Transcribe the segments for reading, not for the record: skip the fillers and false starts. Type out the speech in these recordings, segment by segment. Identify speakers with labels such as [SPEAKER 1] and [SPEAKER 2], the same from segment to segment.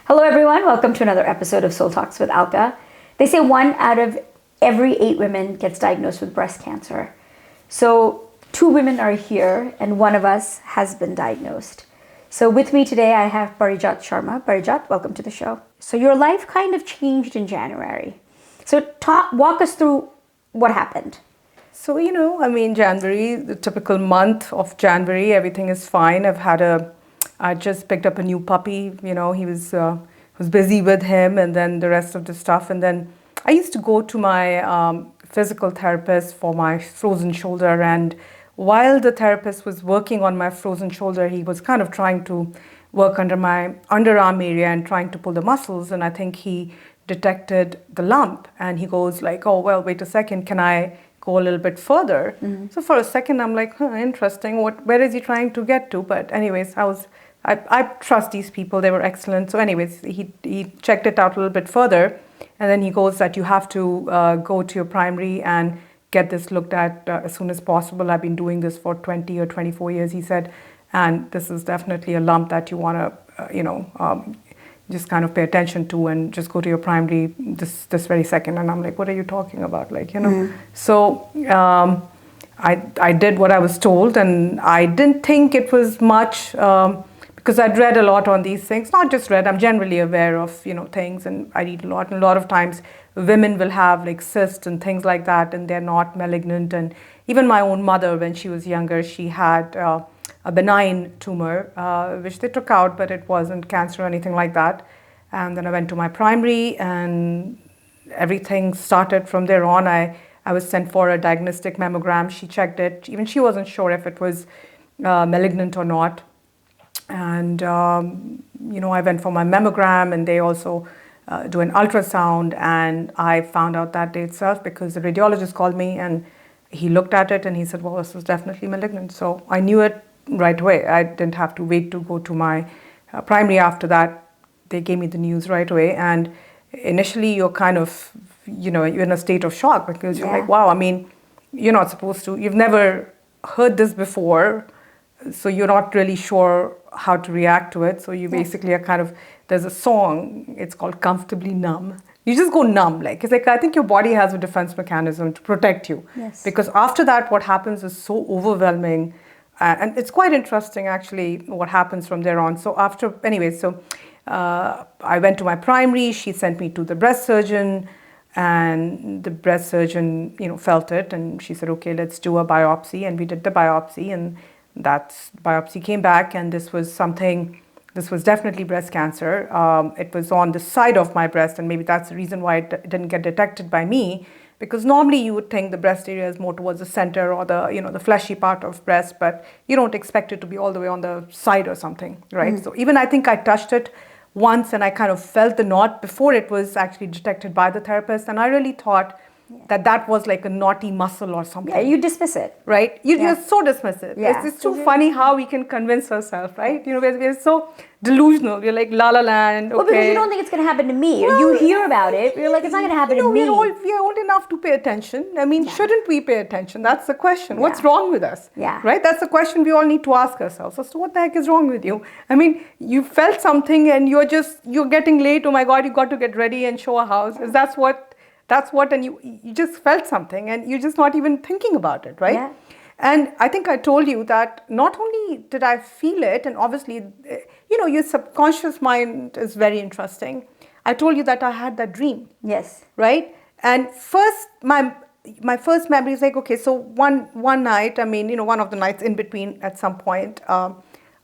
[SPEAKER 1] Hello, everyone. Welcome to another episode of Soul Talks with Alka. They say 1 out of every 8 women gets diagnosed with breast cancer. So 2 women are here, and one of us has been diagnosed. So with me today, I have Parijata Sharrma. Parijat, welcome to the show. So your life kind of changed in January. So walk us through what happened.
[SPEAKER 2] So, January, the typical month of January, everything is fine. I just picked up a new puppy. He was busy with him and then the rest of the stuff. And then I used to go to my physical therapist for my frozen shoulder. And while the therapist was working on my frozen shoulder, he was kind of trying to work under my underarm area and trying to pull the muscles. And I think he detected the lump and he goes like, oh, well, wait a second, can I go a little bit further? Mm-hmm. So for a second, I'm like, interesting. Where is he trying to get to? But anyways, I trust these people. They were excellent. So anyways, he checked it out a little bit further. And then he goes that you have to go to your primary and get this looked at as soon as possible. I've been doing this for 20 or 24 years, he said. And this is definitely a lump that you want to, just kind of pay attention to and just go to your primary this very second. And I'm like, what are you talking about? So I did what I was told, and I didn't think it was much because I'd read a lot on these things. Not just read, I'm generally aware of, things, and I read a lot. And a lot of times women will have like cysts and things like that, and they're not malignant. And even my own mother, when she was younger, she had a benign tumor, which they took out, but it wasn't cancer or anything like that. And then I went to my primary, and everything started from there on. I was sent for a diagnostic mammogram. She checked it. Even she wasn't sure if it was malignant or not. And, I went for my mammogram, and they also do an ultrasound. And I found out that day itself because the radiologist called me, and he looked at it, and he said, well, this is definitely malignant. So I knew it right away. I didn't have to wait to go to my primary after that. They gave me the news right away. And initially you're kind of, you're in a state of shock because you're like, wow, you're not supposed to, you've never heard this before. So you're not really sure how to react to it. So you basically are kind of, there's a song, it's called Comfortably Numb. You just go numb. It's like, I think your body has a defense mechanism to protect you.
[SPEAKER 1] Yes.
[SPEAKER 2] Because after that, what happens is so overwhelming. And it's quite interesting, actually, what happens from there on. So I went to my primary. She sent me to the breast surgeon, and the breast surgeon, felt it, and she said, okay, let's do a biopsy. And we did the biopsy, and that biopsy came back, and this was definitely breast cancer. It was on the side of my breast, and maybe that's the reason why it didn't get detected by me. Because normally you would think the breast area is more towards the center or the fleshy part of breast, but you don't expect it to be all the way on the side or something, right? Mm. So even I think I touched it once and I kind of felt the knot before it was actually detected by the therapist. And I really thought that was like a knotty muscle or something.
[SPEAKER 1] Yeah, you dismiss it.
[SPEAKER 2] Right? You're so dismissive.
[SPEAKER 1] Yeah.
[SPEAKER 2] It's too funny how we can convince ourselves, right? We're so delusional. We're like, la la land, okay.
[SPEAKER 1] Well, because you don't think it's going to happen to me. Well, you hear about it, you're like, it's not going to happen to me.
[SPEAKER 2] We're old enough to pay attention. Shouldn't we pay attention? That's the question. Yeah. What's wrong with us?
[SPEAKER 1] Yeah.
[SPEAKER 2] Right? That's the question we all need to ask ourselves. So what the heck is wrong with you? You felt something and you're getting late. Oh my God, you got to get ready and show a house. And you just felt something and you're just not even thinking about it, right?
[SPEAKER 1] Yeah.
[SPEAKER 2] And I think I told you that not only did I feel it, and obviously, your subconscious mind is very interesting. I told you that I had that dream.
[SPEAKER 1] Yes.
[SPEAKER 2] Right? And first, my first memory is like, okay, so one night, one of the nights in between at some point, I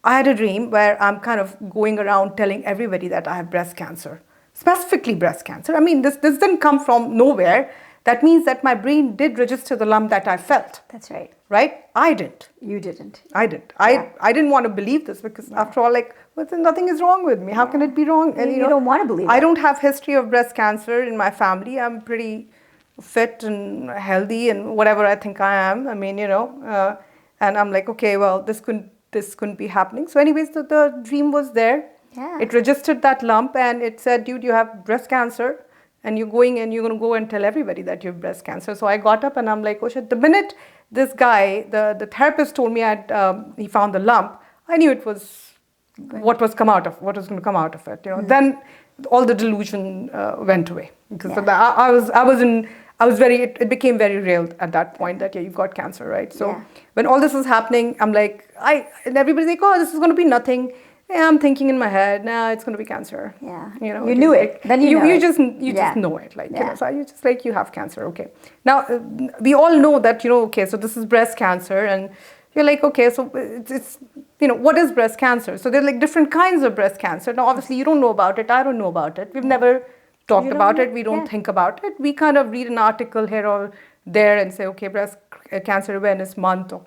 [SPEAKER 2] had a dream where I'm kind of going around telling everybody that I have breast cancer. Specifically breast cancer. This didn't come from nowhere. That means that my brain did register the lump that I felt.
[SPEAKER 1] That's right.
[SPEAKER 2] Right? I didn't.
[SPEAKER 1] You didn't.
[SPEAKER 2] I didn't. I didn't want to believe this because after all, nothing is wrong with me. How can it be wrong?
[SPEAKER 1] And you don't want to believe it.
[SPEAKER 2] I don't have history of breast cancer in my family. I'm pretty fit and healthy and whatever I think I am. And I'm like, okay, well, this couldn't be happening. So anyways, the dream was there.
[SPEAKER 1] Yeah.
[SPEAKER 2] It registered that lump and it said, dude, you have breast cancer and you're going to go and tell everybody that you have breast cancer. So I got up and I'm like, oh shit. The minute this guy, the therapist told me he found the lump, I knew it was what was going to come out of it. Then all the delusion went away because I was very. It became very real at that point that you've got cancer, right? So when all this was happening, I'm like, and everybody's like, oh, this is going to be nothing. Yeah, I'm thinking in my head, nah, it's going to be cancer.
[SPEAKER 1] Yeah,
[SPEAKER 2] you
[SPEAKER 1] knew it. Then you
[SPEAKER 2] just know it, so you just like you have cancer. Okay, now we all know that okay, so this is breast cancer, and you're like, okay, so it's what is breast cancer? So there are like different kinds of breast cancer. Now, obviously, you don't know about it. I don't know about it. We've never talked about it. We don't think about it. We kind of read an article here or there and say, okay, breast cancer awareness month or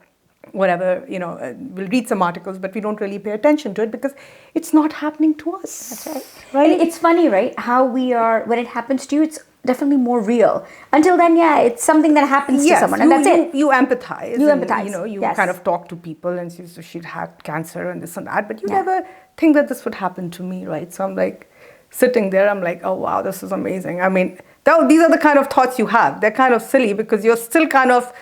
[SPEAKER 2] whatever, we'll read some articles, but we don't really pay attention to it because it's not happening to us.
[SPEAKER 1] That's right. And it's funny, right? How we are, when it happens to you, it's definitely more real. Until then, it's something that happens to someone, and that's it.
[SPEAKER 2] You empathize.
[SPEAKER 1] You empathize.
[SPEAKER 2] You kind of talk to people and say, so she'd had cancer and this and that, but you never think that this would happen to me, right? So I'm like, sitting there, I'm like, oh wow, this is amazing. I mean, these are the kind of thoughts you have. They're kind of silly because you're still kind of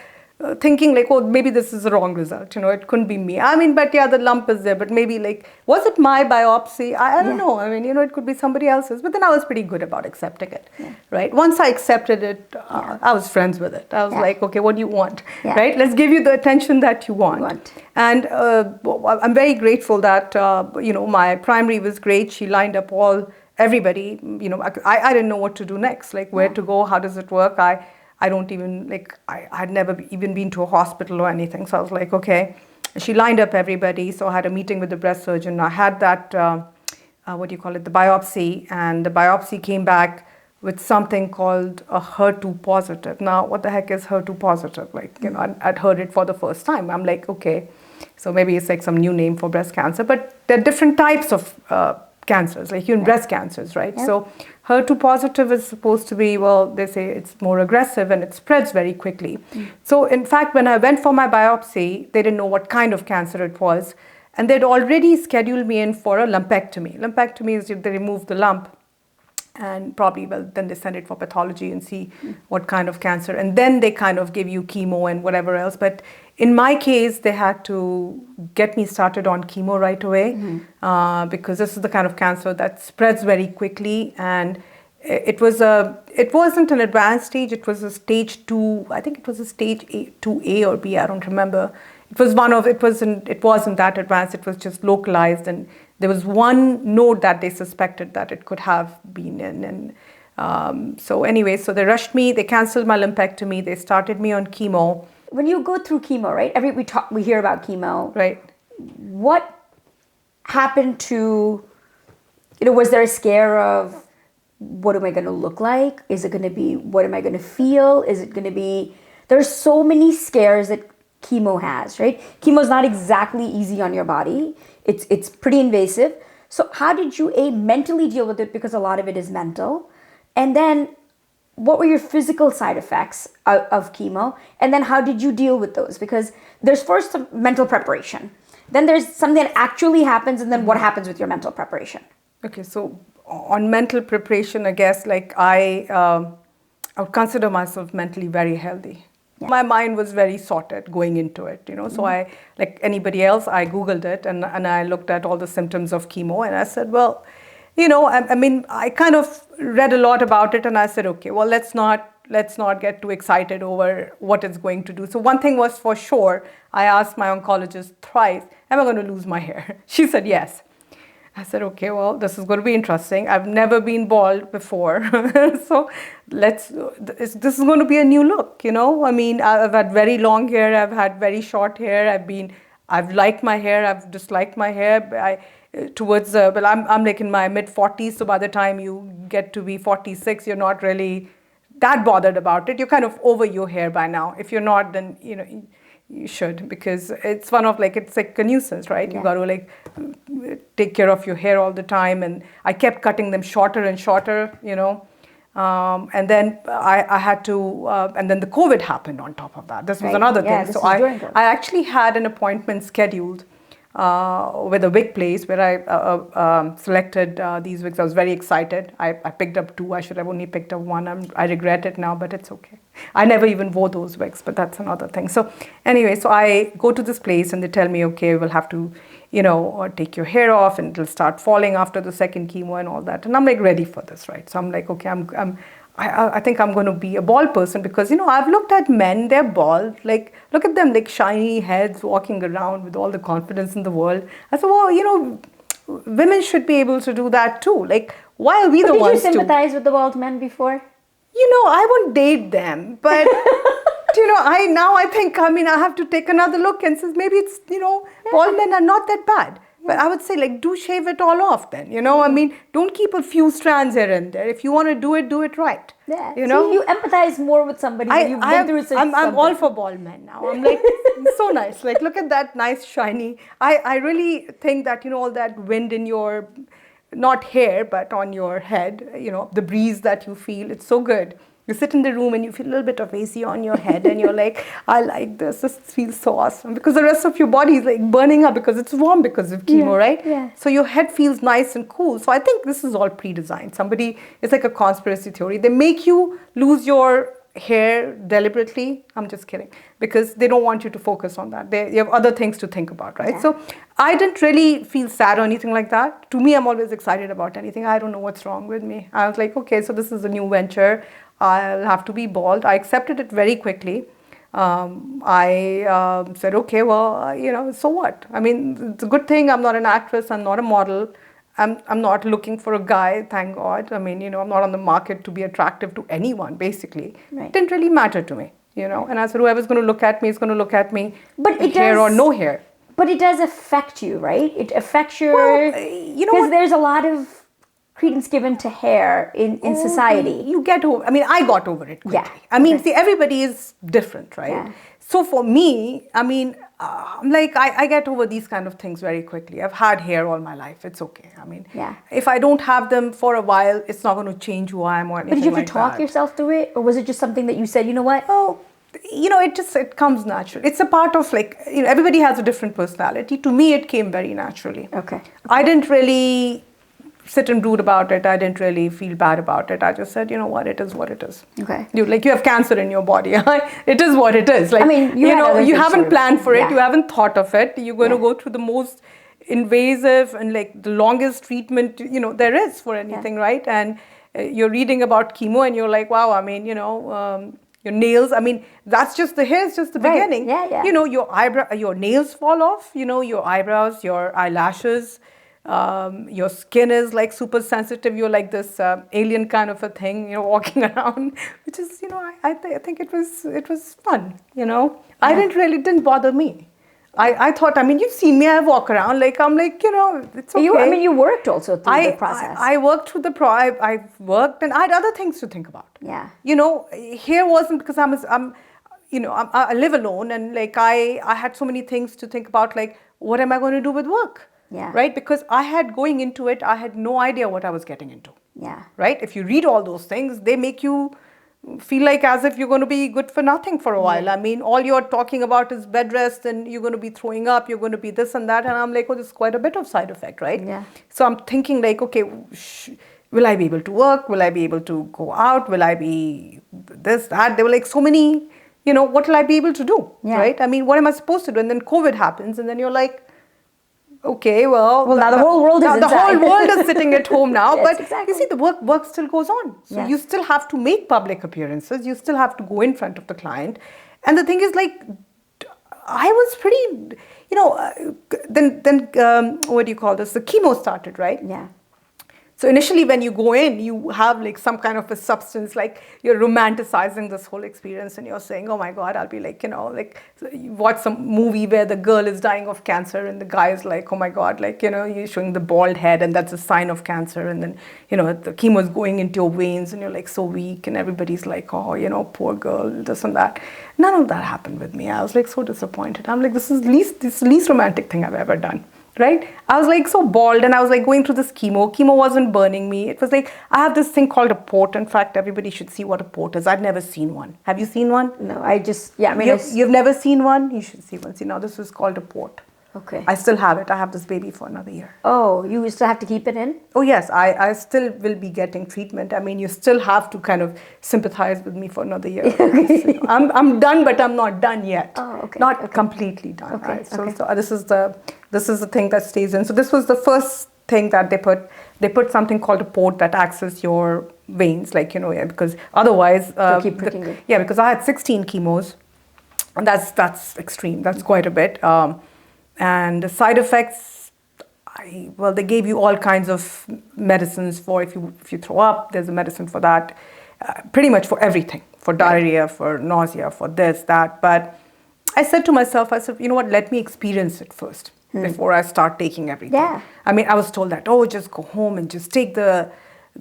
[SPEAKER 2] thinking like, oh, maybe this is the wrong result. It couldn't be me. I mean, but the lump is there. But maybe like, was it my biopsy? I don't know. I mean, it could be somebody else's. But then I was pretty good about accepting it, right? Once I accepted it, I was friends with it. I was like, okay, what do you want, right? Let's give you the attention that you want. And I'm very grateful that, my primary was great. She lined up everybody. I didn't know what to do next, like where to go, how does it work? I don't even, I had never even been to a hospital or anything. So I was like, okay. She lined up everybody. So I had a meeting with the breast surgeon. I had that, the biopsy. And the biopsy came back with something called a HER2 positive. Now, what the heck is HER2 positive? I'd heard it for the first time. I'm like, okay. So maybe it's like some new name for breast cancer. But there are different types of cancers, like even breast cancers, right? So HER2 positive is supposed to be, they say it's more aggressive and it spreads very quickly. So in fact, when I went for my biopsy, they didn't know what kind of cancer it was. And they'd already scheduled me in for a lumpectomy. Lumpectomy is they remove the lump and probably, then they send it for pathology and see what kind of cancer. And then they kind of give you chemo and whatever else. But in my case, they had to get me started on chemo right away because this is the kind of cancer that spreads very quickly. And it wasn't an advanced stage. It was a stage 2. I think it was a stage 2A or B. I don't remember. It wasn't that advanced. It was just localized, and there was one node that they suspected that it could have been in. And so they rushed me. They canceled my lumpectomy. They started me on chemo.
[SPEAKER 1] When you go through chemo, right? We hear about chemo,
[SPEAKER 2] right?
[SPEAKER 1] What happened to? Was there a scare of what am I going to look like? Is it going to be what am I going to feel? Is it going to be? There's so many scares that chemo has, right? Chemo is not exactly easy on your body. It's pretty invasive. So how did you mentally deal with it? Because a lot of it is mental, and then what were your physical side effects of chemo? And then how did you deal with those? Because there's first some mental preparation. Then there's something that actually happens, and then what happens with your mental preparation?
[SPEAKER 2] Okay, so on mental preparation, I guess I would consider myself mentally very healthy. Yeah. My mind was very sorted going into it, So I, like anybody else, I Googled it and I looked at all the symptoms of chemo, and I said, well, I kind of read a lot about it, and I said, okay, well, let's not get too excited over what it's going to do. So one thing was for sure, I asked my oncologist thrice, am I going to lose my hair? She said yes. I said, okay, well, this is going to be interesting. I've never been bald before. So this is going to be a new look, I've had very long hair. I've had very short hair. I've liked my hair. I've disliked my hair. I'm like in my mid 40s. So by the time you get to be 46, you're not really that bothered about it. You're kind of over your hair by now. If you're not, then, you should, because it's it's like a nuisance, right? Yeah. You got to take care of your hair all the time. And I kept cutting them shorter and shorter, and then I had to, and then the COVID happened on top of that. This was another thing. So I actually had an appointment scheduled with a wig place where I selected these wigs. I was very excited. I picked up 2. I should have only picked up 1. I regret it now, but it's okay. I never even wore those wigs, but that's another thing. So anyway, so I go to this place and they tell me, okay, we'll have to, take your hair off and it'll start falling after the second chemo and all that. And I'm like ready for this, right? So I'm like, okay, I think I'm going to be a bald person because, I've looked at men, they're bald. Like, look at them, like shiny heads walking around with all the confidence in the world. I thought, well, women should be able to do that too. Like, why are we the ones to?
[SPEAKER 1] Did you sympathize with the bald men before?
[SPEAKER 2] I won't date them, but, I think, I have to take another look and say maybe it's, bald men are not that bad. But I would say, like, do shave it all off then, don't keep a few strands here and there. If you want to do it right.
[SPEAKER 1] Yeah. So you empathize more with somebody when you've been through something.
[SPEAKER 2] I'm all for bald men now. I'm like, so nice. Like, look at that nice, shiny. I really think that, all that wind in your, not hair, but on your head, the breeze that you feel, it's so good. You sit in the room and you feel a little bit of AC on your head and you're like, I like this. This feels so awesome. Because the rest of your body is like burning up because it's warm because of chemo, right?
[SPEAKER 1] Yeah.
[SPEAKER 2] So your head feels nice and cool. So I think this is all pre-designed. It's like a conspiracy theory. They make you lose your hair deliberately. I'm just kidding. Because they don't want you to focus on that. You have other things to think about, right?
[SPEAKER 1] Yeah.
[SPEAKER 2] So I didn't really feel sad or anything like that. To me, I'm always excited about anything. I don't know what's wrong with me. I was like, okay, so this is a new venture. I'll have to be bald. I accepted it very quickly. I said, okay, well, so what? It's a good thing I'm not an actress. I'm not a model. I'm not looking for a guy, thank God. I'm not on the market to be attractive to anyone, basically.
[SPEAKER 1] Right.
[SPEAKER 2] It didn't really matter to me, And I said, whoever's going to look at me is going to look at me
[SPEAKER 1] but
[SPEAKER 2] with hair or no hair.
[SPEAKER 1] But it does affect you, right? It affects your... Because there's a lot of credence given to hair in society.
[SPEAKER 2] You get over, I got over it quickly.
[SPEAKER 1] Yeah.
[SPEAKER 2] See, everybody is different, right?
[SPEAKER 1] Yeah.
[SPEAKER 2] So for me, I get over these kind of things very quickly. I've had hair all my life. It's okay. If I don't have them for a while, it's not going to change who I am or anything like that.
[SPEAKER 1] But did you have to talk yourself through it? Or was it just something that you said, you know what?
[SPEAKER 2] Oh, it comes natural. It's a part of everybody has a different personality. To me, it came very naturally.
[SPEAKER 1] Okay.
[SPEAKER 2] I didn't really sit and brood about it. I didn't really feel bad about it. I just said, you know what, it is what it is.
[SPEAKER 1] Okay.
[SPEAKER 2] You have cancer in your body. It is what it is. You haven't planned for it. You haven't thought of it. You're going to go through the most invasive and the longest treatment, there is for anything, right? And you're reading about chemo and you're like, wow, your nails, that's just the hair, it's just the beginning.
[SPEAKER 1] Yeah.
[SPEAKER 2] Your nails fall off, your eyebrows, your eyelashes. Your skin is super sensitive. You're like this alien kind of a thing, walking around, which is, I think it was fun, I didn't bother me. I thought, you've seen me, I walk around, it's okay.
[SPEAKER 1] You worked also through the process.
[SPEAKER 2] I worked through I worked and I had other things to think about.
[SPEAKER 1] Yeah.
[SPEAKER 2] Hair wasn't because I live alone and I had so many things to think about, what am I going to do with work?
[SPEAKER 1] Yeah.
[SPEAKER 2] Right? Because going into it, I had no idea what I was getting into.
[SPEAKER 1] Yeah.
[SPEAKER 2] Right? If you read all those things, they make you feel like as if you're going to be good for nothing for a while.
[SPEAKER 1] Yeah.
[SPEAKER 2] All you're talking about is bed rest and you're going to be throwing up, you're going to be this and that. And I'm like, oh, there's quite a bit of side effect, right?
[SPEAKER 1] Yeah.
[SPEAKER 2] So I'm thinking okay, will I be able to work? Will I be able to go out? Will I be this, that? There were so many, what will I be able to do?
[SPEAKER 1] Yeah.
[SPEAKER 2] Right? What am I supposed to do? And then COVID happens and then you're like, okay, well
[SPEAKER 1] now the whole world is inside.
[SPEAKER 2] The whole world is sitting at home now.
[SPEAKER 1] Yes,
[SPEAKER 2] but
[SPEAKER 1] exactly.
[SPEAKER 2] you see, the work still goes on. So you still have to make public appearances. You still have to go in front of the client. And the thing is, I was pretty, then what do you call this? The chemo started, right?
[SPEAKER 1] Yeah.
[SPEAKER 2] So initially when you go in, you have some kind of a substance, you're romanticizing this whole experience and you're saying, oh my God, I'll be you watch some movie where the girl is dying of cancer and the guy is like, oh my God, you're showing the bald head and that's a sign of cancer. And then, the chemo is going into your veins and you're so weak and everybody's like, oh, poor girl, this and that. None of that happened with me. I was so disappointed. I'm this is the least romantic thing I've ever done. Right? I was so bald and I was going through this chemo. Chemo wasn't burning me. It was I have this thing called a port. In fact, everybody should see what a port is. I'd never seen one. Have you seen one?
[SPEAKER 1] No, I just,
[SPEAKER 2] You've never seen one? You should see one. See, now this is called a port.
[SPEAKER 1] Okay.
[SPEAKER 2] I still have it. I have this baby for another year.
[SPEAKER 1] Oh, you still have to keep it in?
[SPEAKER 2] Oh yes, I still will be getting treatment. I mean, you still have to kind of sympathize with me for another year. Because, you know, I'm done, but I'm not done yet.
[SPEAKER 1] Oh, okay.
[SPEAKER 2] Not
[SPEAKER 1] Okay.
[SPEAKER 2] completely done.
[SPEAKER 1] Okay,
[SPEAKER 2] Right. So,
[SPEAKER 1] okay.
[SPEAKER 2] so this is the thing that stays in. So this was the first thing that they put. They put something called a port that access your veins, like, you know, yeah, because otherwise,
[SPEAKER 1] They'll keep pricking you.
[SPEAKER 2] yeah, because I had 16 chemos, and that's extreme. That's quite a bit. And the side effects, well, they gave you all kinds of medicines for if you throw up. There's a medicine for that, pretty much for everything, for diarrhea, for nausea, for this, that. But I said to myself, I said, you know what? Let me experience it first before I start taking everything.
[SPEAKER 1] Yeah.
[SPEAKER 2] I mean, I was told that, oh, just go home and just take the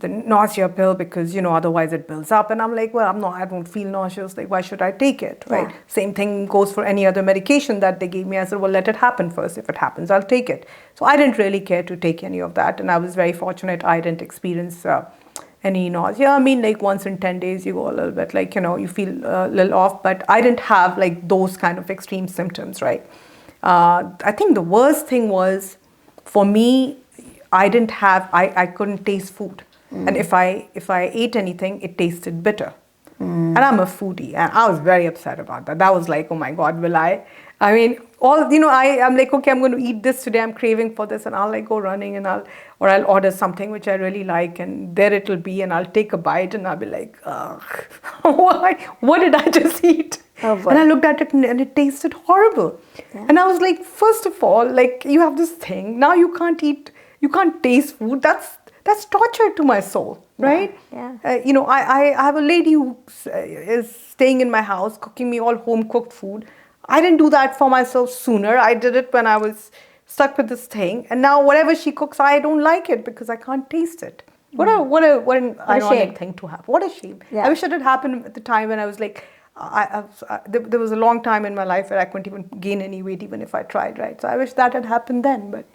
[SPEAKER 2] nausea pill because, you know, otherwise it builds up. And I'm like, well, I don't feel nauseous. Like, why should I take it, right?
[SPEAKER 1] Yeah.
[SPEAKER 2] Same thing goes for any other medication that they gave me. I said, well, let it happen first. If it happens, I'll take it. So I didn't really care to take any of that. And I was very fortunate I didn't experience any nausea. I mean, like once in 10 days, you go a little bit, like, you know, you feel a little off. But I didn't have like those kind of extreme symptoms, right? I think the worst thing was, for me, I couldn't taste food. And if I ate anything, it tasted bitter. And I'm a foodie, and I was very upset about that. That was like, oh my God, will I? I mean, I'm like, okay, I'm going to eat this today. I'm craving for this, and I'll like go running, and I'll order something which I really like, and there it'll be, and I'll take a bite, and I'll be like, ugh, why? What did I just eat?
[SPEAKER 1] Oh, boy.
[SPEAKER 2] And I looked at it, and it tasted horrible. Yeah. And I was like, first of all, like, you have this thing now, you can't taste food. That's torture to my soul, right?
[SPEAKER 1] Yeah.
[SPEAKER 2] You know, I have a lady who is staying in my house, cooking me all home cooked food. I didn't do that for myself sooner. I did it when I was stuck with this thing, and now whatever she cooks, I don't like it because I can't taste it. What an ironic thing to have. What a shame.
[SPEAKER 1] Yeah.
[SPEAKER 2] I wish it had happened at the time when I was like, there was a long time in my life where I couldn't even gain any weight even if I tried, right? So I wish that had happened then, but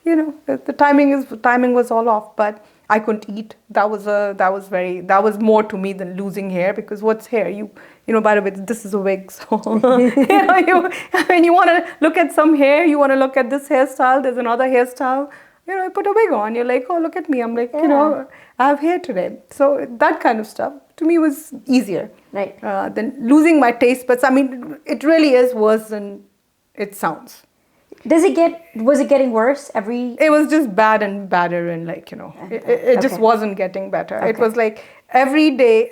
[SPEAKER 2] you know, the timing was all off. But I couldn't eat. That was more to me than losing hair, because what's hair? You know, by the way, this is a wig, so you want to look at some hair, you want to look at this hairstyle, there's another hairstyle. You know, you put a wig on, you're like, oh, look at me. I'm like, you know, I have hair today. So that kind of stuff to me was easier,
[SPEAKER 1] right?
[SPEAKER 2] Than losing my taste buds. I mean, it really is worse than it sounds.
[SPEAKER 1] Was it getting worse
[SPEAKER 2] It was just bad and badder, and like, you know, it just wasn't getting better. Okay. It was like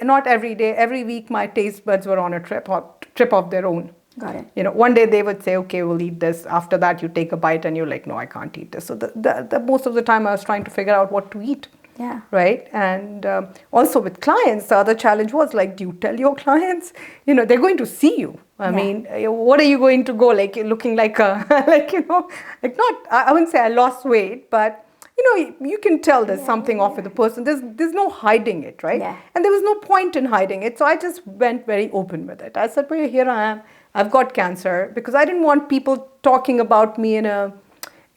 [SPEAKER 2] not every day, every week my taste buds were on a trip of their own.
[SPEAKER 1] Got it.
[SPEAKER 2] You know, one day they would say, okay, we'll eat this. After that, you take a bite and you're like, no, I can't eat this. So the most of the time I was trying to figure out what to eat.
[SPEAKER 1] Yeah.
[SPEAKER 2] Right. And also with clients, the other challenge was like, do you tell your clients? You know, they're going to see you. I mean, what are you going to go like looking like a, like, you know, like not, I wouldn't say I lost weight, but you know, you can tell there's something off with the person. There's no hiding it, right? Yeah. And there was no point in hiding it. So I just went very open with it. I said, well, here I am. I've got cancer, because I didn't want people talking about me in a,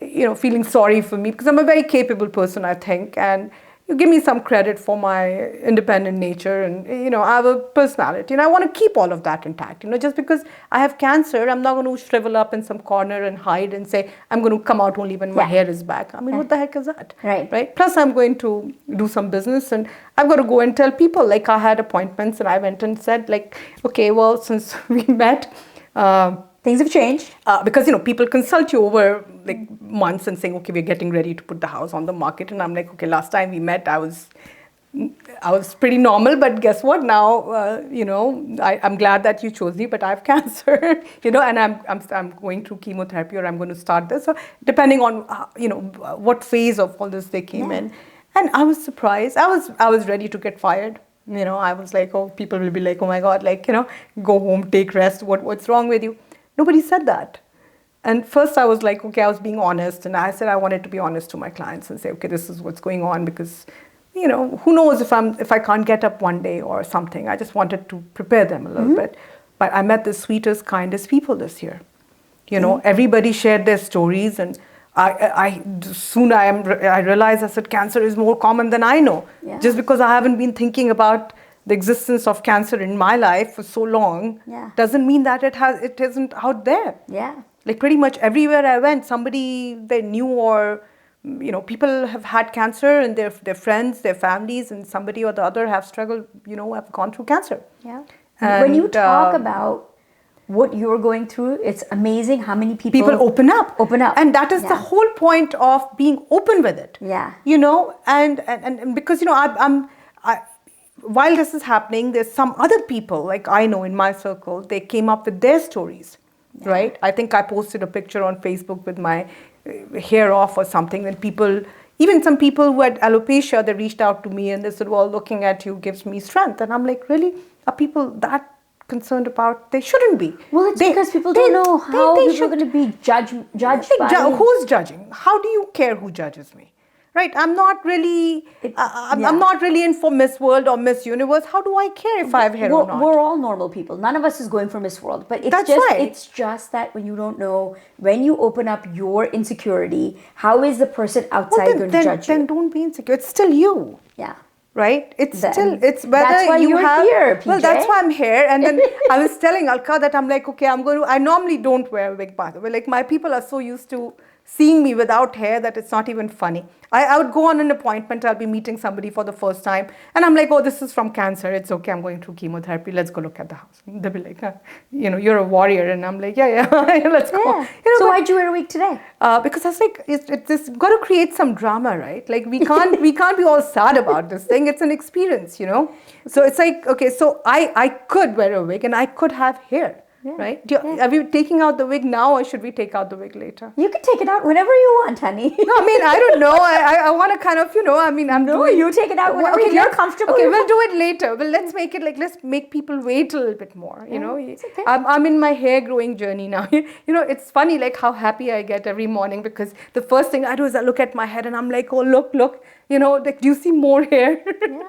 [SPEAKER 2] you know, feeling sorry for me, because I'm a very capable person, I think, and you give me some credit for my independent nature, and you know, I have a personality, and I want to keep all of that intact. You know, just because I have cancer, I'm not going to shrivel up in some corner and hide and say I'm going to come out only when my hair is back. I mean, what the heck is that? Right. Plus, I'm going to do some business, and I've got to go and tell people. Like, I had appointments, and I went and said, like, okay, well, since we met,
[SPEAKER 1] things have changed.
[SPEAKER 2] Because, you know, people consult you over like months and saying, okay, we're getting ready to put the house on the market. And I'm like, okay, last time we met, I was pretty normal, but guess what? Now, you know, I'm glad that you chose me, but I have cancer, you know, and I'm going through chemotherapy, or I'm going to start this. So depending on, you know, what phase of all this they came in. And I was surprised. I was ready to get fired. You know, I was like, oh, people will be like, oh my God, like, you know, go home, take rest. What's wrong with you? Nobody said that. And first I was like, okay, I was being honest. And I said I wanted to be honest to my clients and say, okay, this is what's going on, because, you know, who knows if I can't get up one day or something. I just wanted to prepare them a little bit. But I met the sweetest, kindest people this year. You know, everybody shared their stories, and I realized, I said, cancer is more common than I know. Yeah. Just because I haven't been thinking about the existence of cancer in my life for so long doesn't mean that it isn't out there.
[SPEAKER 1] Yeah.
[SPEAKER 2] Like pretty much everywhere I went, somebody they knew or people have had cancer and their friends, their families, and somebody or the other have struggled, have gone through cancer.
[SPEAKER 1] Yeah.
[SPEAKER 2] And
[SPEAKER 1] When you talk about what you're going through, it's amazing how many people
[SPEAKER 2] open up. And that is the whole point of being open with it.
[SPEAKER 1] Yeah.
[SPEAKER 2] And because, while this is happening, there's some other people, like I know in my circle, they came up with their stories, right? I think I posted a picture on Facebook with my hair off or something, and even some people who had alopecia, they reached out to me and they said, well, looking at you gives me strength. And I'm like, really? Are people that concerned about? They shouldn't be.
[SPEAKER 1] Well, it's because people don't know how people are going to be judged by...
[SPEAKER 2] Who's judging? How do you care who judges me? Right? I'm not really in for Miss World or Miss Universe. How do I care if I have hair or not?
[SPEAKER 1] We're all normal people. None of us is going for Miss World. But it's just that when you don't know, when you open up your insecurity, how is the person outside going to judge you?
[SPEAKER 2] Then don't be insecure. It's still you.
[SPEAKER 1] Yeah.
[SPEAKER 2] Right? It's whether
[SPEAKER 1] that's why you're here, PJ.
[SPEAKER 2] Well, that's why I'm here. And then I was telling Alka that I'm like, okay, I normally don't wear a wig, by the way. Like my people are so used to seeing me without hair that it's not even funny. I would go on an appointment, I'll be meeting somebody for the first time, and I'm like, oh, this is from cancer, it's okay, I'm going through chemotherapy, let's go look at the house. They'll be like, you're a warrior, and I'm like, yeah, let's go.
[SPEAKER 1] So why'd you wear a wig today?
[SPEAKER 2] Because I was like, it's got to create some drama, right? Like we can't be all sad about this thing, it's an experience, So it's like, okay, so I could wear a wig and I could have hair. Yeah. Right? Are we taking out the wig now or should we take out the wig later?
[SPEAKER 1] You can take it out whenever you want, honey.
[SPEAKER 2] No, I don't know. I want to kind of,
[SPEAKER 1] you take it out whenever you're comfortable.
[SPEAKER 2] Okay, we'll do it later. Well, let's make people wait a little bit more,
[SPEAKER 1] It's okay.
[SPEAKER 2] I'm in my hair growing journey now. It's funny like how happy I get every morning because the first thing I do is I look at my head and I'm like, oh, look. Like, do you see more hair?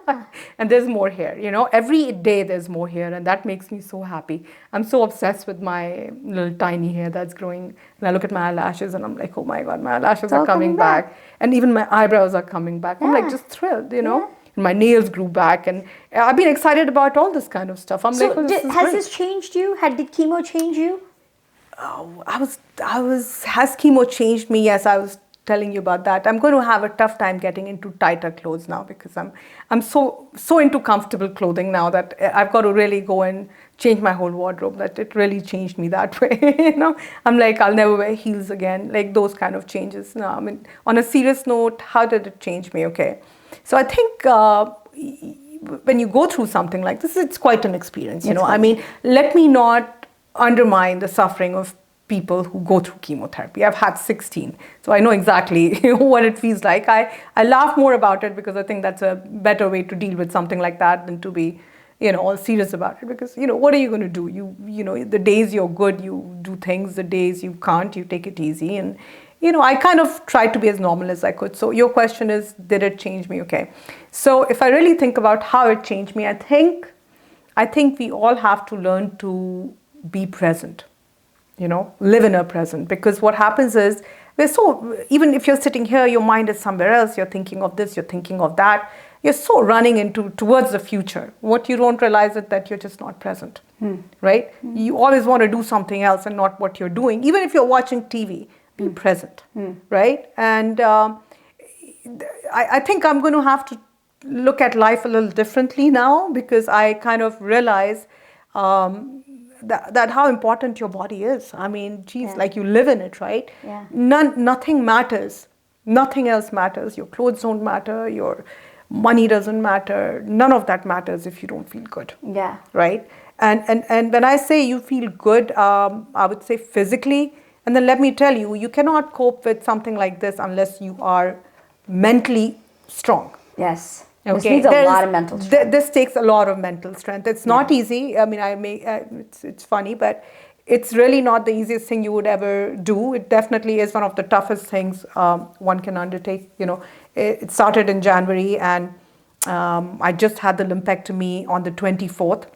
[SPEAKER 1] Yeah.
[SPEAKER 2] And there's more hair, every day there's more hair and that makes me so happy. I'm so obsessed with my little tiny hair that's growing. And I look at my eyelashes and I'm like, oh my God, my eyelashes are coming back. And even my eyebrows are coming back. I'm like just thrilled, And my nails grew back and I've been excited about all this kind of stuff. I'm like, oh,
[SPEAKER 1] has this changed you? Did chemo change you?
[SPEAKER 2] Oh, has chemo changed me? Yes, I was telling you about that. I'm going to have a tough time getting into tighter clothes now because I'm so into comfortable clothing now that I've got to really go and change my whole wardrobe. That it really changed me that way. I'm like, I'll never wear heels again. Like those kind of changes. No, on a serious note, how did it change me? Okay, so I think when you go through something like this, it's quite an experience. Let me not undermine the suffering of people who go through chemotherapy. I've had 16, so I know exactly what it feels like. I laugh more about it because I think that's a better way to deal with something like that than to be, all serious about it. Because what are you going to do? The days you're good, you do things. The days you can't, you take it easy. And I kind of tried to be as normal as I could. So your question is, did it change me? Okay. So if I really think about how it changed me, I think we all have to learn to be present. Live in a present, because what happens is even if you're sitting here, your mind is somewhere else, you're thinking of this, you're thinking of that, you're so running towards the future. What you don't realize is that you're just not present, right? You always want to do something else and not what you're doing. Even if you're watching TV, be present, right? And I think I'm going to have to look at life a little differently now because I kind of realize that how important your body is. Like you live in it, right?
[SPEAKER 1] Yeah.
[SPEAKER 2] Nothing matters. Nothing else matters. Your clothes don't matter. Your money doesn't matter. None of that matters if you don't feel good.
[SPEAKER 1] Yeah.
[SPEAKER 2] Right? And when I say you feel good, I would say physically. And then let me tell you, you cannot cope with something like this unless you are mentally strong.
[SPEAKER 1] Yes. This needs a lot of mental strength.
[SPEAKER 2] This takes a lot of mental strength. It's not easy. It's funny, but it's really not the easiest thing you would ever do. It definitely is one of the toughest things one can undertake. It started in January, and I just had the lumpectomy on the 24th,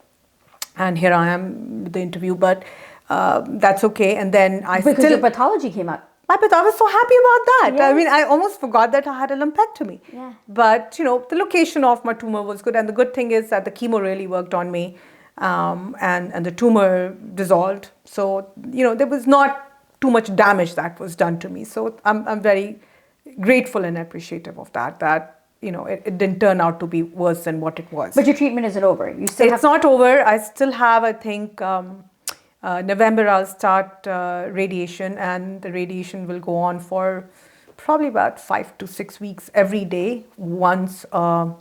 [SPEAKER 2] and here I am with the interview. But that's okay. And then
[SPEAKER 1] because your pathology came up.
[SPEAKER 2] But I was so happy about that.
[SPEAKER 1] Yes.
[SPEAKER 2] I almost forgot that I had a lumpectomy.
[SPEAKER 1] Yeah.
[SPEAKER 2] But, the location of my tumor was good. And the good thing is that the chemo really worked on me. And the tumor dissolved. So, there was not too much damage that was done to me. So I'm very grateful and appreciative of that it didn't turn out to be worse than what it was.
[SPEAKER 1] But your treatment isn't over.
[SPEAKER 2] It's not over. I still have, I think, November I'll start radiation, and the radiation will go on for probably about 5 to 6 weeks every day, once a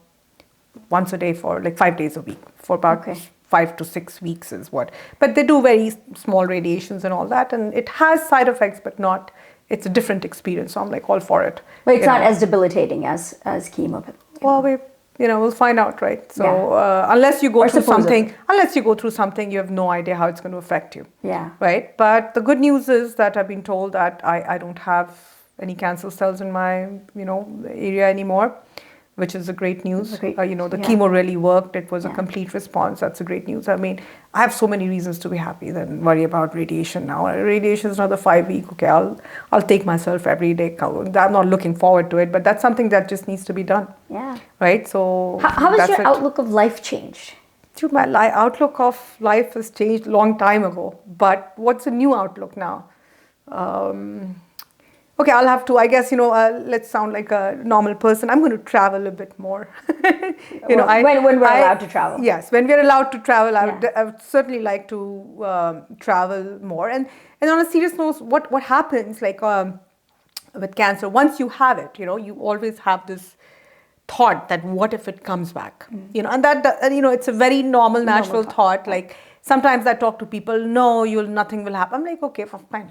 [SPEAKER 2] day for like 5 days a week for about 5 to 6 weeks is what. But they do very small radiations and all that, and it has side effects, but not. It's a different experience, so I'm like all for it.
[SPEAKER 1] But it's not as debilitating as chemo.
[SPEAKER 2] Well, we'll find out, right? So unless you go through something, you have no idea how it's going to affect you.
[SPEAKER 1] Yeah.
[SPEAKER 2] Right. But the good news is that I've been told that I don't have any cancer cells in my area anymore, which is a great news. The chemo really worked. It was a complete response. That's a great news. I mean, I have so many reasons to be happy than worry about radiation now. Radiation is another 5 weeks. Okay, I'll take myself every day. I'm not looking forward to it, but that's something that just needs to be done.
[SPEAKER 1] Yeah.
[SPEAKER 2] Right. So
[SPEAKER 1] how has your outlook of life changed?
[SPEAKER 2] Dude, my outlook of life has changed a long time ago. But what's a new outlook now? Okay, I'll have to, I guess, let's sound like a normal person. I'm going to travel a bit more.
[SPEAKER 1] When we're allowed to travel.
[SPEAKER 2] Yes, when we're allowed to travel, I would certainly like to travel more. And on a serious note, what happens like with cancer, once you have it, you always have this thought that what if it comes back? And that it's a very normal, natural thought. Like sometimes I talk to people, no, nothing will happen. I'm like, okay, fine,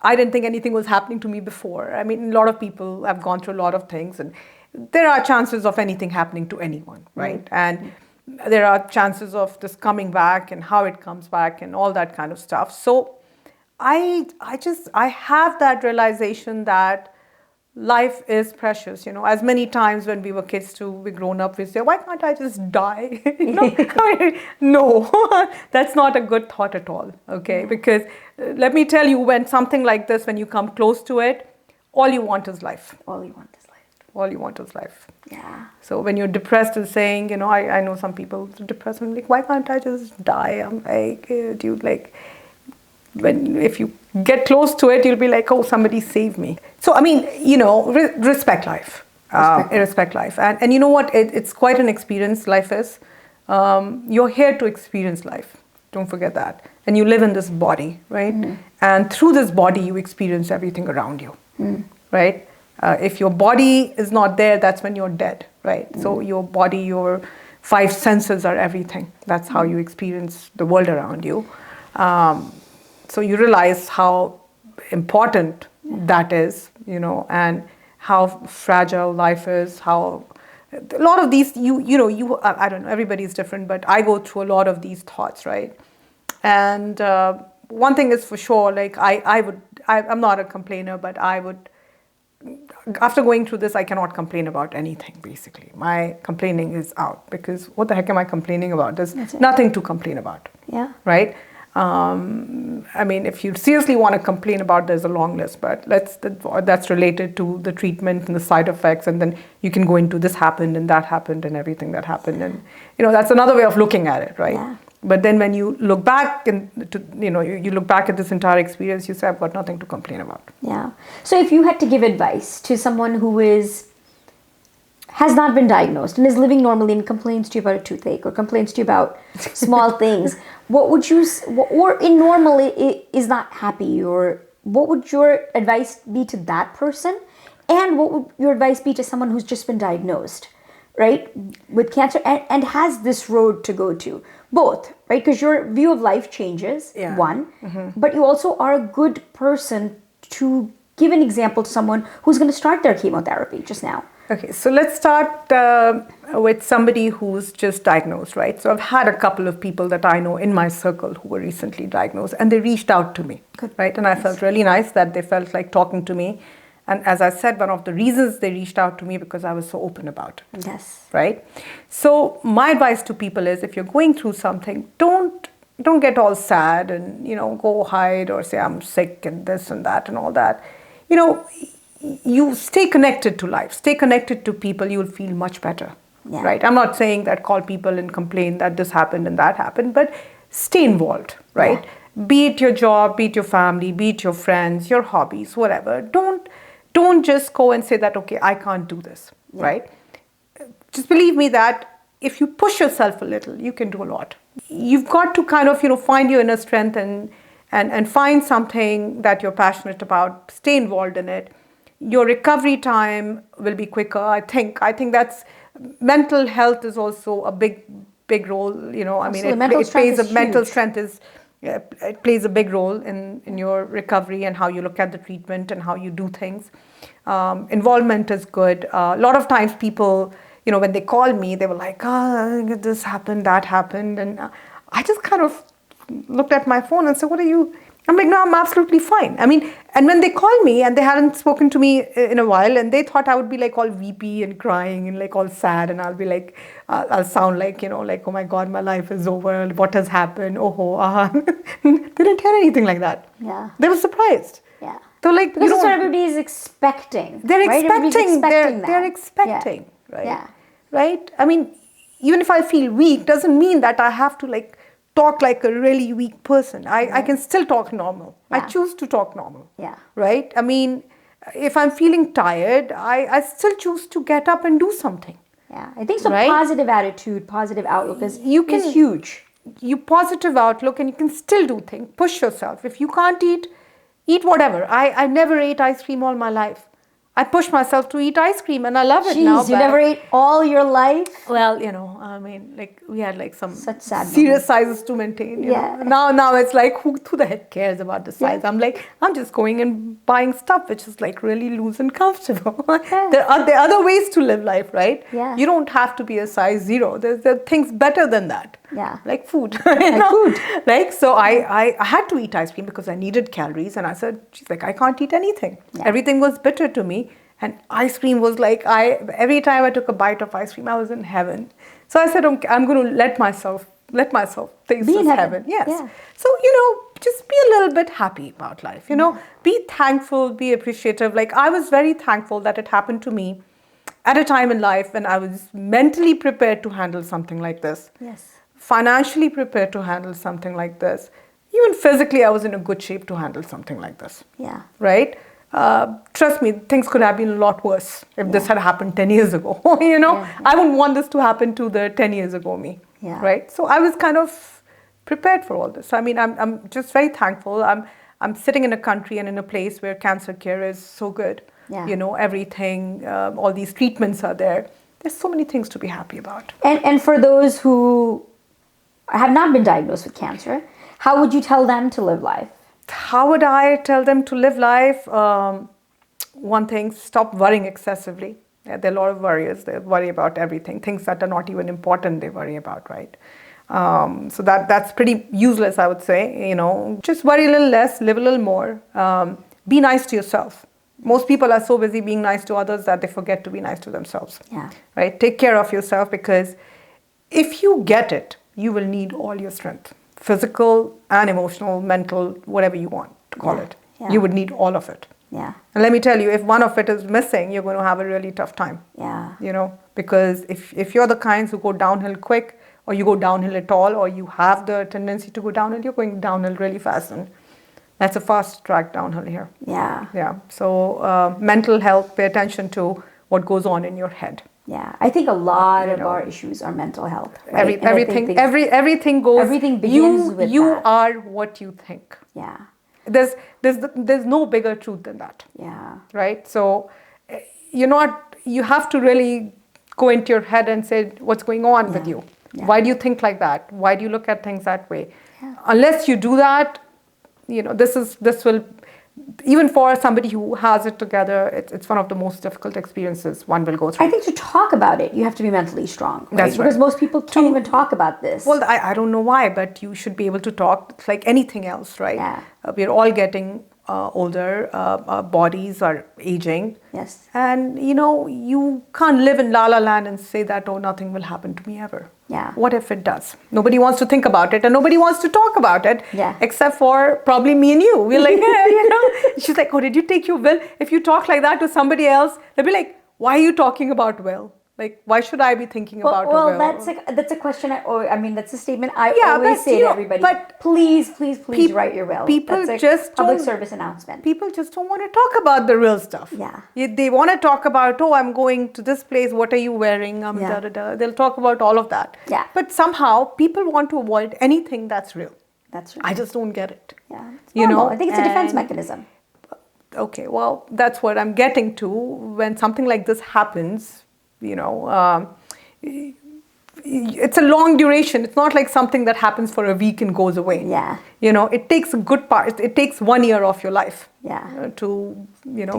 [SPEAKER 2] I didn't think anything was happening to me before. I mean, a lot of people have gone through a lot of things, and there are chances of anything happening to anyone, right? And there are chances of this coming back and how it comes back and all that kind of stuff. So I have that realization that life is precious. As many times when we were kids too, we grown up, we say, why can't I just die? No, that's not a good thought at all. Okay, because let me tell you, when something like this, when you come close to it, all you want is life.
[SPEAKER 1] All you want is life.
[SPEAKER 2] All you want is life.
[SPEAKER 1] Yeah.
[SPEAKER 2] So when you're depressed and saying, I know some people are depressed and like, why can't I just die? I'm like, dude, like, if you get close to it, you'll be like, oh, somebody saved me. So, I mean, respect life. Respect life. And you know what? It's quite an experience, life is. You're here to experience life. Don't forget that. And you live in this body, right? And through this body, you experience everything around you, right? If your body is not there, that's when you're dead, right? So your body, your 5 senses are everything. That's how you experience the world around you. So you realize how important that is, and how fragile life is, how a lot of these, I don't know, everybody's different, but I go through a lot of these thoughts, right? And one thing is for sure, like I'm not a complainer, but I would, after going through this, I cannot complain about anything, basically. My complaining is out, because what the heck am I complaining about? There's nothing to complain about.
[SPEAKER 1] Yeah.
[SPEAKER 2] Right? I mean, if you seriously want to complain about, there's a long list, but that's related to the treatment and the side effects, and then you can go into this happened and that happened and everything that happened, and that's another way of looking at it, right?
[SPEAKER 1] Yeah.
[SPEAKER 2] But then when you look back and you look back at this entire experience, you say, I've got nothing to complain about.
[SPEAKER 1] Yeah. So if you had to give advice to someone who has not been diagnosed and is living normally and complains to you about a toothache or complains to you about small things, what would you, or in normally is not happy, or what would your advice be to that person? And what would your advice be to someone who's just been diagnosed, right, with cancer and has this road to go to? Both, right? Because your view of life changes, one, but you also are a good person to give an example to someone who's going to start their chemotherapy just now.
[SPEAKER 2] Okay, so let's start with somebody who's just diagnosed, right? So I've had a couple of people that I know in my circle who were recently diagnosed, and they reached out to me, right? And I felt really nice that they felt like talking to me. And as I said, one of the reasons they reached out to me because I was so open about it.
[SPEAKER 1] Yes.
[SPEAKER 2] Right? So my advice to people is, if you're going through something, don't get all sad and, go hide or say I'm sick and this and that and all that. You stay connected to life, stay connected to people, you'll feel much better, right? I'm not saying that call people and complain that this happened and that happened, but stay involved, right? Be it your job, be it your family, be it your friends, your hobbies, whatever. Don't just go and say that, okay, I can't do this, right? Just believe me that if you push yourself a little, you can do a lot. You've got to kind of, find your inner strength and find something that you're passionate about, stay involved in it. Your recovery time will be quicker. I think that's mental health is also a big role. I mean, mental strength is it plays a big role in your recovery and how you look at the treatment and how you do things. Involvement is good. A lot of times people, when they call me, they were like, this happened, that happened. And I just kind of looked at my phone and said, what are you? I'm like, no, I'm absolutely fine. I mean, and when they call me and they hadn't spoken to me in a while and they thought I would be like all weepy and crying and like all sad, and I'll be like, I'll sound like, like, oh my God, my life is over. What has happened? They didn't hear anything like that.
[SPEAKER 1] Yeah.
[SPEAKER 2] They were surprised.
[SPEAKER 1] Yeah.
[SPEAKER 2] They're like,
[SPEAKER 1] because that's what everybody is expecting.
[SPEAKER 2] They're
[SPEAKER 1] right?
[SPEAKER 2] expecting. They're
[SPEAKER 1] that.
[SPEAKER 2] expecting, right?
[SPEAKER 1] Yeah.
[SPEAKER 2] Right? I mean, even if I feel weak, doesn't mean that I have to like talk like a really weak person. I can still talk normal. I choose to talk normal.
[SPEAKER 1] Yeah.
[SPEAKER 2] Right? I mean, if I'm feeling tired, I still choose to get up and do something.
[SPEAKER 1] Yeah. I think so. Positive attitude, positive outlook is huge.
[SPEAKER 2] You positive outlook and you can still do things. Push yourself. If you can't eat whatever. I never ate ice cream all my life. I push myself to eat ice cream and I love it now.
[SPEAKER 1] You never ate all your life?
[SPEAKER 2] Well, I mean, like we had like some
[SPEAKER 1] such sad
[SPEAKER 2] serious sizes to maintain. You know? Now it's like who the heck cares about the size? I'm like, I'm just going and buying stuff which is like really loose and comfortable. There are other ways to live life, right?
[SPEAKER 1] Yeah.
[SPEAKER 2] You don't have to be a size 0. There are things better than that.
[SPEAKER 1] Yeah.
[SPEAKER 2] Like food.
[SPEAKER 1] Food.
[SPEAKER 2] Like, so I had to eat ice cream because I needed calories, and I said, she's like, I can't eat anything. Yeah. Everything was bitter to me. And ice cream was like, every time I took a bite of ice cream, I was in heaven. So I said, okay, I'm going to let myself taste this heaven. Yes. Yeah. So, just be a little bit happy about life, be thankful, be appreciative. Like I was very thankful that it happened to me at a time in life when I was mentally prepared to handle something like this.
[SPEAKER 1] Yes.
[SPEAKER 2] Financially prepared to handle something like this. Even physically, I was in a good shape to handle something like this.
[SPEAKER 1] Yeah.
[SPEAKER 2] Right? Trust me, things could have been a lot worse if this had happened 10 years ago. I wouldn't want this to happen to the 10 years ago me.
[SPEAKER 1] Yeah.
[SPEAKER 2] Right? So I was kind of prepared for all this. I mean, I'm just very thankful. I'm sitting in a country and in a place where cancer care is so good.
[SPEAKER 1] Yeah.
[SPEAKER 2] Everything, all these treatments are there. There's so many things to be happy about.
[SPEAKER 1] And for those who have not been diagnosed with cancer, how would you tell them to live life?
[SPEAKER 2] How would I tell them to live life? One thing, stop worrying excessively. There are a lot of worriers. They worry about everything. Things that are not even important, they worry about, right? So that's pretty useless, I would say. Just worry a little less, live a little more. Be nice to yourself. Most people are so busy being nice to others that they forget to be nice to themselves.
[SPEAKER 1] Yeah.
[SPEAKER 2] Right? Take care of yourself, because if you get it, you will need all your strength. Physical and emotional, mental, whatever you want to call it.
[SPEAKER 1] Yeah.
[SPEAKER 2] You would need all of it.
[SPEAKER 1] Yeah.
[SPEAKER 2] And let me tell you, if one of it is missing, you're going to have a really tough time.
[SPEAKER 1] Yeah.
[SPEAKER 2] Because if you're the kinds who go downhill quick, or you go downhill at all, or you have the tendency to go downhill, you're going downhill really fast. And that's a fast track downhill here.
[SPEAKER 1] Yeah.
[SPEAKER 2] Yeah. So mental health, pay attention to what goes on in your head.
[SPEAKER 1] Yeah, I think a lot of our issues are mental health. Right?
[SPEAKER 2] Everything goes.
[SPEAKER 1] Everything begins with
[SPEAKER 2] you
[SPEAKER 1] that.
[SPEAKER 2] are what you think.
[SPEAKER 1] Yeah.
[SPEAKER 2] There's no bigger truth than that.
[SPEAKER 1] Yeah.
[SPEAKER 2] Right. So you have to really go into your head and say what's going on with you.
[SPEAKER 1] Yeah.
[SPEAKER 2] Why do you think like that? Why do you look at things that way?
[SPEAKER 1] Yeah.
[SPEAKER 2] Unless you do that, this will. Even for somebody who has it together, it's one of the most difficult experiences one will go through.
[SPEAKER 1] I think to talk about it, you have to be mentally strong. Right?
[SPEAKER 2] That's right.
[SPEAKER 1] Because most people can't even talk about this.
[SPEAKER 2] Well, I don't know why, but you should be able to talk. It's like anything else, right?
[SPEAKER 1] Yeah.
[SPEAKER 2] We're all getting older. Our bodies are aging.
[SPEAKER 1] Yes.
[SPEAKER 2] And, you can't live in la-la land and say that, oh, nothing will happen to me ever.
[SPEAKER 1] Yeah.
[SPEAKER 2] What if it does? Nobody wants to think about it and nobody wants to talk about it.
[SPEAKER 1] Yeah.
[SPEAKER 2] Except for probably me and you. We're like, She's like, oh, did you take your will? If you talk like that to somebody else, they'll be like, why are you talking about will? Like, why should I be thinking about a
[SPEAKER 1] Well,
[SPEAKER 2] will?
[SPEAKER 1] that's a question. That's a statement I
[SPEAKER 2] Yeah,
[SPEAKER 1] always
[SPEAKER 2] but,
[SPEAKER 1] say to everybody.
[SPEAKER 2] but
[SPEAKER 1] please write your will.
[SPEAKER 2] people
[SPEAKER 1] That's a
[SPEAKER 2] just
[SPEAKER 1] public
[SPEAKER 2] don't-
[SPEAKER 1] service announcement.
[SPEAKER 2] People just don't want to talk about the real stuff.
[SPEAKER 1] Yeah.
[SPEAKER 2] They want to talk about, oh, I'm going to this place. What are you wearing?
[SPEAKER 1] Yeah.
[SPEAKER 2] Da, da, da. They'll talk about all of that.
[SPEAKER 1] Yeah.
[SPEAKER 2] But somehow people want to avoid anything that's real.
[SPEAKER 1] That's right.
[SPEAKER 2] I just don't get it.
[SPEAKER 1] Yeah. It's
[SPEAKER 2] You
[SPEAKER 1] normal.
[SPEAKER 2] know,
[SPEAKER 1] I think it's a defense
[SPEAKER 2] and-
[SPEAKER 1] mechanism.
[SPEAKER 2] Okay, well, that's what I'm getting to. When something like this happens, it's a long duration. It's not like something that happens for a week and goes away.
[SPEAKER 1] Yeah.
[SPEAKER 2] It takes a good part. It takes 1 year of your life.
[SPEAKER 1] Yeah.
[SPEAKER 2] To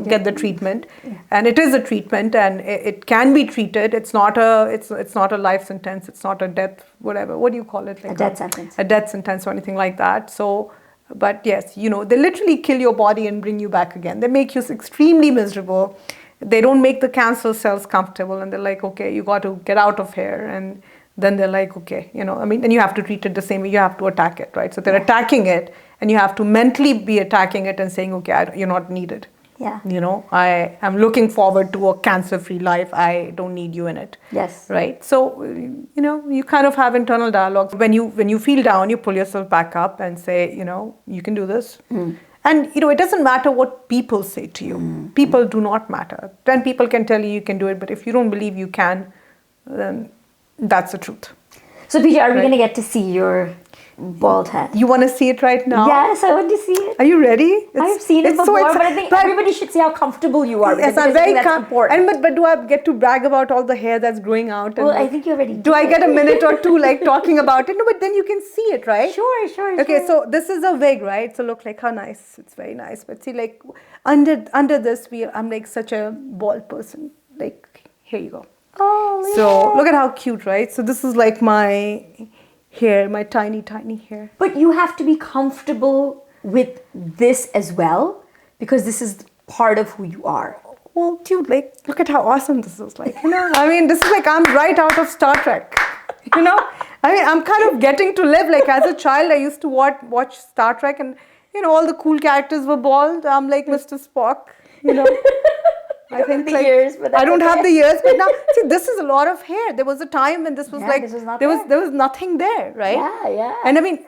[SPEAKER 2] get the treatment,
[SPEAKER 1] Yeah.
[SPEAKER 2] and it is a treatment, and it can be treated. It's not a life sentence. It's not a death, whatever. What do you call it?
[SPEAKER 1] A death sentence.
[SPEAKER 2] A death sentence or anything like that. So, but yes, they literally kill your body and bring you back again. They make you extremely miserable. They don't make the cancer cells comfortable, and they're like, okay, you got to get out of here. And then they're like, okay, and you have to treat it the same way. You have to attack it, right? So they're attacking it, and you have to mentally be attacking it and saying, okay, you're not needed.
[SPEAKER 1] Yeah.
[SPEAKER 2] I am looking forward to a cancer-free life. I don't need you in it.
[SPEAKER 1] Yes.
[SPEAKER 2] Right. So, you kind of have internal dialogue. When you feel down, you pull yourself back up and say, you can do this. And, it doesn't matter what people say to you. People do not matter. 10 people can tell you can do it, but if you don't believe you can, then that's the truth.
[SPEAKER 1] So, PJ, are we going to get to see your bald head?
[SPEAKER 2] You want to see it right now?
[SPEAKER 1] Yes, I want to see it.
[SPEAKER 2] Are you ready?
[SPEAKER 1] I've seen it before, but I think everybody should see how comfortable you are.
[SPEAKER 2] Yes, I'm very comfortable. But do I get to brag about all the hair that's growing out?
[SPEAKER 1] Well, I think you already
[SPEAKER 2] do. I get a minute or two like talking about it? No, but then you can see it, right?
[SPEAKER 1] Sure.
[SPEAKER 2] Okay, so this is a wig, right? So look like how nice. It's very nice. But see, like under this, I'm like such a bald person. Like, here you go.
[SPEAKER 1] Oh,
[SPEAKER 2] so look at how cute, right? So this is like my hair, my tiny hair.
[SPEAKER 1] But you have to be comfortable with this as well, because this is part of who you are.
[SPEAKER 2] Well, dude, like, look at how awesome this is. Like, this is like I'm right out of Star Trek. I'm kind of getting to live. Like, as a child, I used to watch Star Trek, and all the cool characters were bald. I'm like Mr. Spock. I think
[SPEAKER 1] the years, but
[SPEAKER 2] I don't have the years, but now see, this is a lot of hair. There was a time when this was there was nothing there, right?
[SPEAKER 1] Yeah.
[SPEAKER 2] And I mean,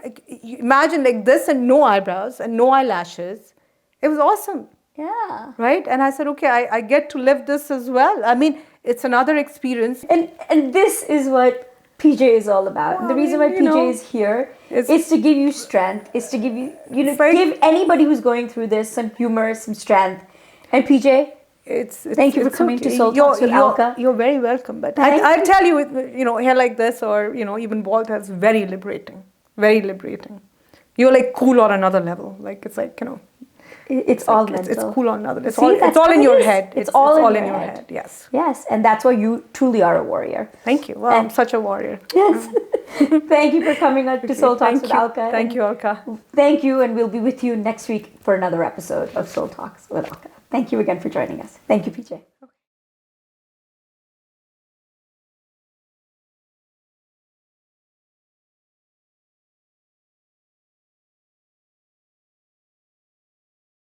[SPEAKER 2] imagine like this and no eyebrows and no eyelashes. It was awesome.
[SPEAKER 1] Yeah.
[SPEAKER 2] Right? And I said, okay, I get to live this as well. I mean, it's another experience.
[SPEAKER 1] And this is what PJ is all about.
[SPEAKER 2] Well,
[SPEAKER 1] the reason why PJ is here is to give you strength, is to give you, give anybody who's going through this some humor, some strength. And PJ, thank you for coming to Soul Talks with Alka.
[SPEAKER 2] You're very welcome. But I'll tell you, hair like this or, even bald hair is very liberating. Very liberating. You're like cool on another level. Like, it's like,
[SPEAKER 1] It's all mental.
[SPEAKER 2] It's cool on another. It's all in your head.
[SPEAKER 1] It's all in your
[SPEAKER 2] head. Yes.
[SPEAKER 1] Yes, and that's why you truly are a warrior.
[SPEAKER 2] Thank you. Well, I'm such a warrior.
[SPEAKER 1] Yes. Thank you for coming on to Soul Talks with Alka.
[SPEAKER 2] Thank you, Alka.
[SPEAKER 1] Thank you, and we'll be with you next week for another episode of Soul Talks with Alka. Thank you again for joining us. Thank you, PJ.